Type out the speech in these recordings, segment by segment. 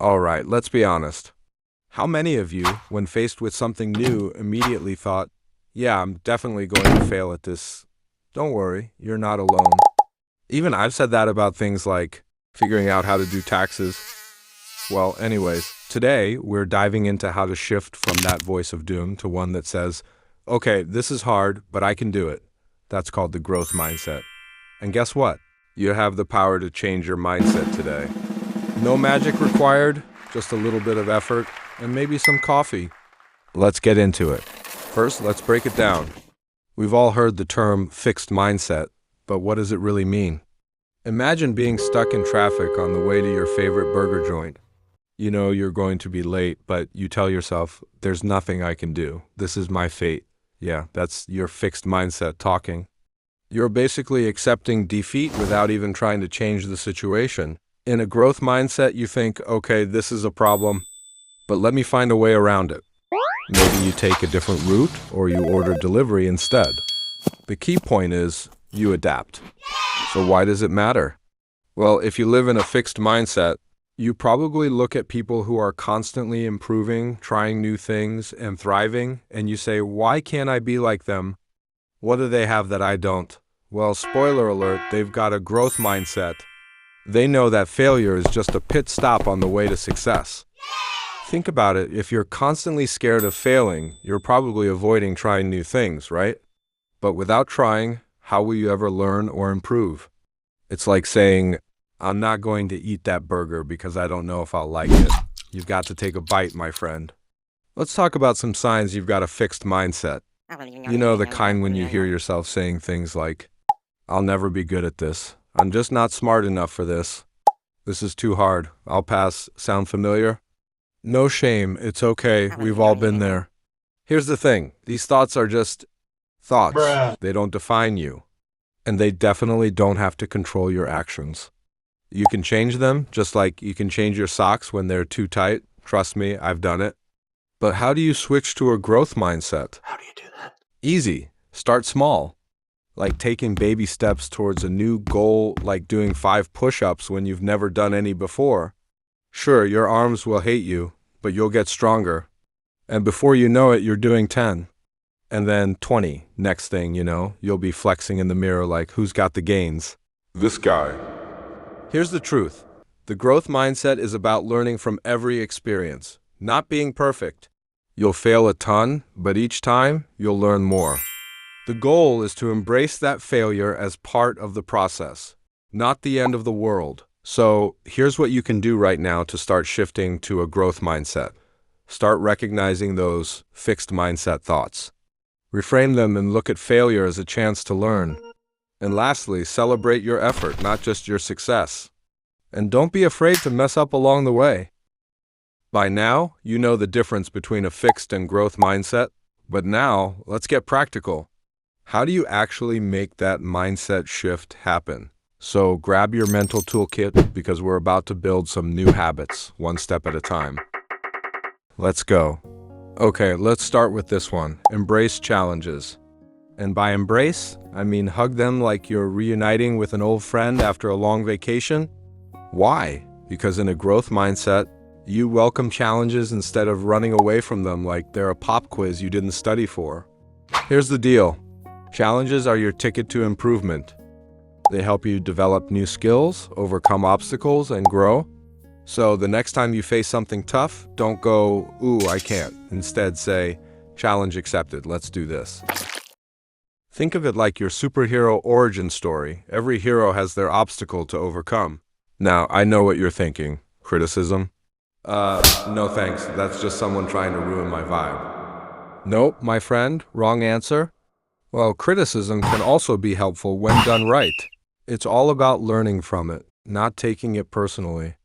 All right, let's be honest. How many of you, when faced with something new, immediately thought, yeah, I'm definitely going to fail at this? Don't worry, you're not alone. Even I've said that about things like figuring out how to do taxes. Well, anyways, today we're diving into how to shift from that voice of doom to one that says, okay, this is hard, but I can do it. That's called the growth mindset. And guess what? You have the power to change your mindset today. No magic required, just a little bit of effort and maybe some coffee. Let's get into it. First, let's break it down. We've all heard the term fixed mindset, but what does it really mean? Imagine being stuck in traffic on the way to your favorite burger joint. You know you're going to be late, but you tell yourself, there's nothing I can do. This is my fate. Yeah, that's your fixed mindset talking. You're basically accepting defeat without even trying to change the situation. In a growth mindset, you think, okay, this is a problem, but let me find a way around it. Maybe you take a different route or you order delivery instead. The key point is you adapt. So why does it matter? Well, if you live in a fixed mindset, you probably look at people who are constantly improving, trying new things, and thriving, and you say, why can't I be like them? What do they have that I don't? Well, spoiler alert, they've got a growth mindset. They know that failure is just a pit stop on the way to success. Think about it, if you're constantly scared of failing, you're probably avoiding trying new things, right? But without trying, how will you ever learn or improve? It's like saying, I'm not going to eat that burger because I don't know if I'll like it. You've got to take a bite, my friend. Let's talk about some signs you've got a fixed mindset. You know, the kind when you hear yourself saying things like, I'll never be good at this. I'm just not smart enough for this. This is too hard. I'll pass. Sound familiar? No shame. It's okay. We've all been there. Here's the thing. These thoughts are just thoughts. They don't define you. And they definitely don't have to control your actions. You can change them, just like you can change your socks when they're too tight. Trust me, I've done it. But how do you switch to a growth mindset? How do you do that? Easy. Start small. Like taking baby steps towards a new goal, like doing 5 push-ups when you've never done any before. Sure, your arms will hate you, but you'll get stronger. And before you know it, you're doing 10. And then 20. Next thing you know, you'll be flexing in the mirror like, who's got the gains? This guy. Here's the truth. The growth mindset is about learning from every experience, not being perfect. You'll fail a ton, but each time, you'll learn more. The goal is to embrace that failure as part of the process, not the end of the world. So here's what you can do right now to start shifting to a growth mindset. Start recognizing those fixed mindset thoughts. Reframe them and look at failure as a chance to learn. And lastly, celebrate your effort, not just your success. And don't be afraid to mess up along the way. By now, you know the difference between a fixed and growth mindset. But now, let's get practical. How do you actually make that mindset shift happen? So grab your mental toolkit because we're about to build some new habits, one step at a time. Let's go. Okay, let's start with this one. Embrace challenges. And by embrace, I mean hug them like you're reuniting with an old friend after a long vacation. Why? Because in a growth mindset, you welcome challenges instead of running away from them like they're a pop quiz you didn't study for. Here's the deal. Challenges are your ticket to improvement. They help you develop new skills, overcome obstacles, and grow. So the next time you face something tough, don't go, ooh, I can't. Instead say, challenge accepted, let's do this. Think of it like your superhero origin story. Every hero has their obstacle to overcome. Now, I know what you're thinking. Criticism? No thanks. That's just someone trying to ruin my vibe. Nope, my friend. Wrong answer. Well, criticism can also be helpful when done right. It's all about learning from it, not taking it personally.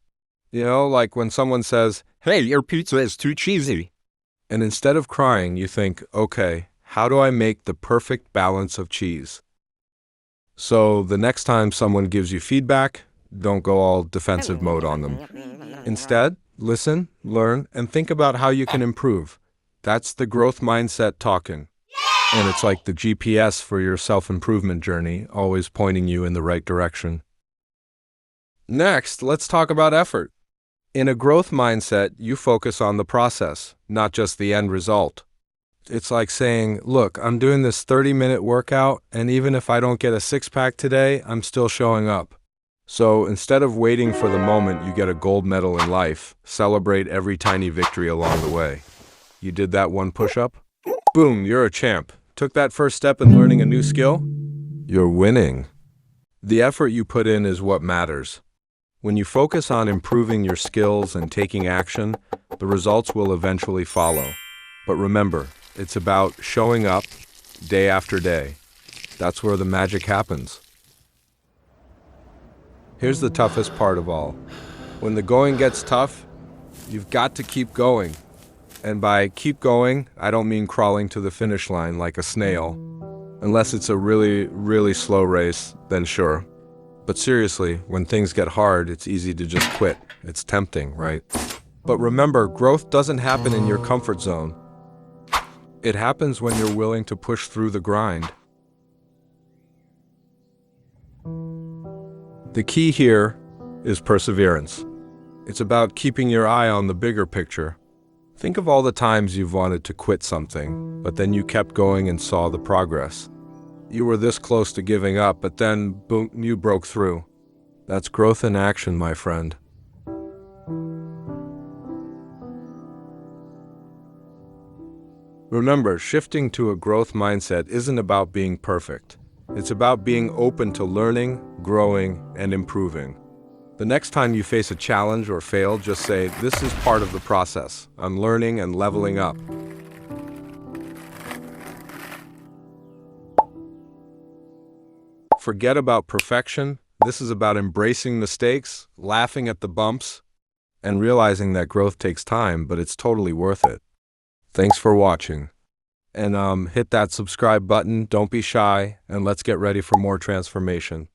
You know, like when someone says, Hey, your pizza is too cheesy. and instead of crying, you think, okay, how do I make the perfect balance of cheese? So the next time someone gives you feedback, don't go all defensive mode on them. Instead, listen, learn, and think about how you can improve. That's the growth mindset talking. And it's like the GPS for your self-improvement journey, always pointing you in the right direction. Next, let's talk about effort. In a growth mindset, you focus on the process, not just the end result. It's like saying, look, I'm doing this 30-minute workout, and even if I don't get a six-pack today, I'm still showing up. So instead of waiting for the moment you get a gold medal in life, celebrate every tiny victory along the way. You did that one push-up? Boom, you're a champ. Took that first step in learning a new skill? You're winning. The effort you put in is what matters. When you focus on improving your skills and taking action, the results will eventually follow. But remember, it's about showing up day after day. That's where the magic happens. Here's the toughest part of all. When the going gets tough, you've got to keep going. And by keep going, I don't mean crawling to the finish line like a snail. Unless it's a really, really slow race, then sure. But seriously, when things get hard, it's easy to just quit. It's tempting, right? But remember, growth doesn't happen in your comfort zone. It happens when you're willing to push through the grind. The key here is perseverance. It's about keeping your eye on the bigger picture. Think of all the times you've wanted to quit something, but then you kept going and saw the progress. You were this close to giving up, but then, boom, you broke through. That's growth in action, my friend. Remember, shifting to a growth mindset isn't about being perfect. It's about being open to learning, growing, and improving. The next time you face a challenge or fail, just say, this is part of the process. I'm learning and leveling up. Forget about perfection. This is about embracing mistakes, laughing at the bumps, and realizing that growth takes time, but it's totally worth it. Thanks for watching. And hit that subscribe button, don't be shy, and let's get ready for more transformation.